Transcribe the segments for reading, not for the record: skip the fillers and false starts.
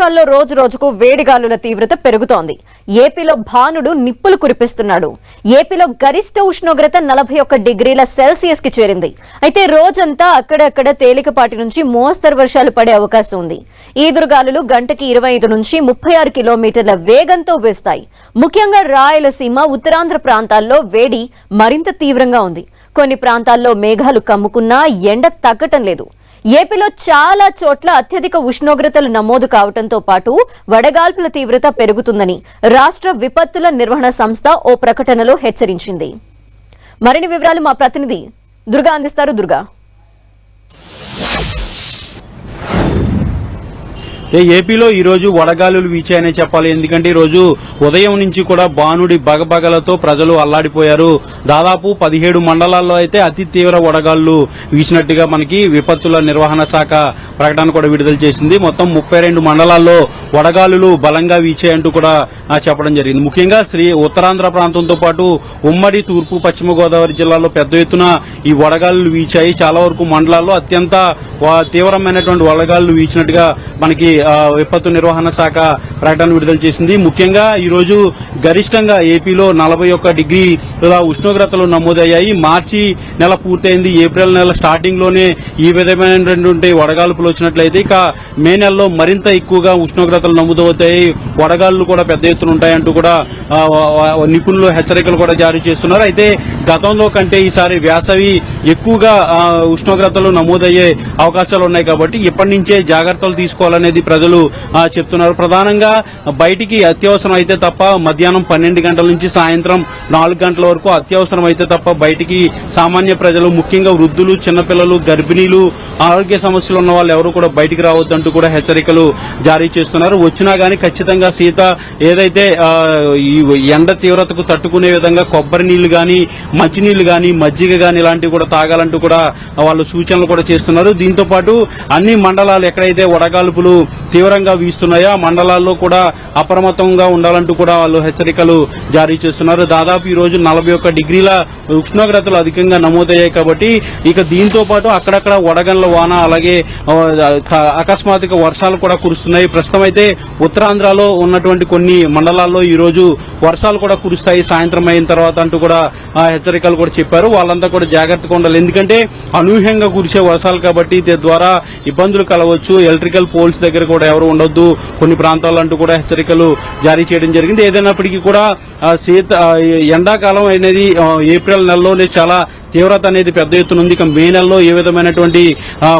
రాష్ట్రాల్లో రోజు రోజుకు వేడిగాలుల తీవ్రత పెరుగుతోంది. ఏపీలో భానుడు నిప్పులు కురిపిస్తున్నాడు. ఏపీలో గరిష్ట ఉష్ణోగ్రత 41 డిగ్రీల సెల్సియస్ కి చేరింది. అయితే రోజంతా అక్కడక్కడ తేలికపాటి నుంచి మోస్తరు వర్షాలు పడే అవకాశం ఉంది. ఈదురుగాలులు గంటకి 25 నుంచి 36 కిలోమీటర్ల వేగంతో వీస్తాయి. ముఖ్యంగా రాయలసీమ, ఉత్తరాంధ్ర ప్రాంతాల్లో వేడి మరింత తీవ్రంగా ఉంది. కొన్ని ప్రాంతాల్లో మేఘాలు కమ్ముకున్నా ఎండ తగ్గటం లేదు. ఏపీలో చాలా చోట్ల అత్యధిక ఉష్ణోగ్రతలు నమోదు కావడంతో పాటు వడగాల్పుల తీవ్రత పెరుగుతుందని రాష్ట్ర విపత్తుల నిర్వహణ సంస్థ ఓ ప్రకటనలో హెచ్చరించింది. మరిన్ని వివరాలు మా ప్రతినిధి దుర్గా అందిస్తారు. దుర్గా, ఏపీలో ఈ రోజు వడగాలులు వీచాయనే చెప్పాలి. ఎందుకంటే ఈ రోజు ఉదయం నుంచి కూడా భానుడి బగబగలతో ప్రజలు అల్లాడిపోయారు. దాదాపు 17 మండలాల్లో అయితే అతి తీవ్ర వడగాళ్లు వీచినట్టుగా మనకి విపత్తుల నిర్వహణ శాఖ ప్రకటన కూడా విడుదల చేసింది. మొత్తం 32 మండలాల్లో వడగాలులు బలంగా వీచాయంటూ కూడా చెప్పడం జరిగింది. ముఖ్యంగా ఉత్తరాంధ్ర ప్రాంతంతో పాటు ఉమ్మడి తూర్పు పశ్చిమ గోదావరి జిల్లాలో పెద్ద ఎత్తున ఈ వడగాలులు వీచాయి. చాలా వరకు మండలాల్లో అత్యంత తీవ్రమైనటువంటి వడగాలులు వీచినట్టుగా మనకి విపత్తు నిర్వహణ శాఖ ప్రకటన విడుదల చేసింది. ముఖ్యంగా ఈ రోజు గరిష్టంగా ఏపీలో 41 డిగ్రీల ఉష్ణోగ్రతలు నమోదయ్యాయి. మార్చి నెల పూర్తయింది. ఏప్రిల్ నెల స్టార్టింగ్ లోనే ఈ విధమైనటువంటి వడగాల్పులు వచ్చినట్లయితే ఇక మే నెలలో మరింత ఎక్కువగా ఉష్ణోగ్రతలు నమోదవుతాయి. వడగాళ్లు కూడా పెద్ద ఎత్తున ఉంటాయంటూ కూడా నిపుణులు హెచ్చరికలు కూడా జారీ చేస్తున్నారు. అయితే గతంలో కంటే ఈసారి వేసవి ఎక్కువగా ఉష్ణోగ్రతలు నమోదయ్యే అవకాశాలు ఉన్నాయి కాబట్టి ఇప్పటి నుంచే జాగ్రత్తలు తీసుకోవాలనేది ప్రజలు చెప్తున్నారు. ప్రధానంగా బయటికి అత్యవసరం అయితే తప్ప మధ్యాహ్నం 12 గంటల నుంచి సాయంత్రం 4 గంటల వరకు అత్యవసరం అయితే తప్ప బయటికి సామాన్య ప్రజలు, ముఖ్యంగా వృద్ధులు, చిన్నపిల్లలు, గర్భిణీలు, ఆరోగ్య సమస్యలు ఉన్న వాళ్ళు ఎవరు కూడా బయటికి రావద్దంటూ కూడా హెచ్చరికలు జారీ చేస్తున్నారు. వచ్చినా గానీ ఖచ్చితంగా ఏదైతే ఈ ఎండ తీవ్రతకు తట్టుకునే విధంగా కొబ్బరి నీళ్లు గాని, మంచినీళ్లు గాని, మజ్జిగ గాని ఇలాంటివి కూడా తాగాలంటూ కూడా వాళ్ళు సూచనలు కూడా చేస్తున్నారు. దీంతో పాటు అన్ని మండలాలు ఎక్కడైతే వడగాల్పులు తీవ్రంగా వీస్తున్నాయో ఆ మండలాల్లో కూడా అప్రమత్తంగా ఉండాలంటూ కూడా వాళ్ళు హెచ్చరికలు జారీ చేస్తున్నారు. దాదాపు ఈ రోజు 41 డిగ్రీల ఉష్ణోగ్రతలు అధికంగా నమోదయ్యాయి కాబట్టి ఇక దీంతో పాటు అక్కడక్కడ వడగండ్ల వాన, అలాగే అకస్మాత్తుగా వర్షాలు కూడా కురుస్తున్నాయి. ప్రస్తుతం అయితే ఉత్తరాంధ్రలో ఉన్నటువంటి కొన్ని మండలాల్లో ఈ రోజు వర్షాలు కూడా కురుస్తాయి సాయంత్రం అయిన తర్వాత అంటూ కూడా హెచ్చరికలు కూడా చెప్పారు. వాళ్ళంతా కూడా జాగ్రత్తగా ఉండాలి. ఎందుకంటే అనూహ్యంగా కురిసే వర్షాలు కాబట్టి ద్వారా ఇబ్బందులు కలవచ్చు. ఎలక్ట్రికల్ పోల్స్ దగ్గర కూడా ఎవరు ఉండొద్దు కొన్ని ప్రాంతాల్లో అంటూ కూడా హెచ్చరికలు జారీ చేయడం జరిగింది. ఏదైనప్పటికీ కూడా ఎండాకాలం అనేది ఏప్రిల్ నెలలోనే చాలా తీవ్రత అనేది పెద్ద ఎత్తున ఉంది. ఇక మే నెలలో ఏ విధమైనటువంటి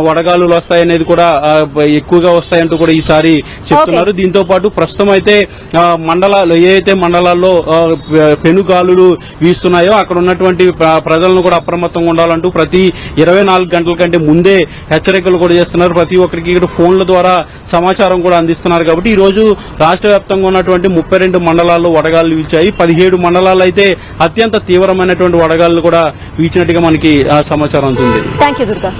వడగాలులు వస్తాయనేది కూడా ఎక్కువగా వస్తాయంటూ కూడా ఈసారి చెప్తున్నారు. దీంతో పాటు ప్రస్తుతం అయితే ఏదైతే మండలాల్లో పెనుగాలులు వీస్తున్నాయో అక్కడ ఉన్నటువంటి ప్రజలను కూడా అప్రమత్తంగా ఉండాలంటూ ప్రతి 24 గంటల కంటే ముందే హెచ్చరికలు కూడా చేస్తున్నారు. ప్రతి ఒక్కరికి ఇక్కడ ఫోన్ల ద్వారా సమాచారం కూడా అందిస్తున్నారు. కాబట్టి ఈ రోజు రాష్ట్ర వ్యాప్తంగా ఉన్నటువంటి 32 మండలాల్లో వడగాలు వీచాయి. 17 మండలాల్లో అయితే అత్యంత తీవ్రమైనటువంటి వడగాలు కూడా వీచినట్టుగా మనకి సమాచారం అందుతుంది. థాంక్యూ దుర్గా.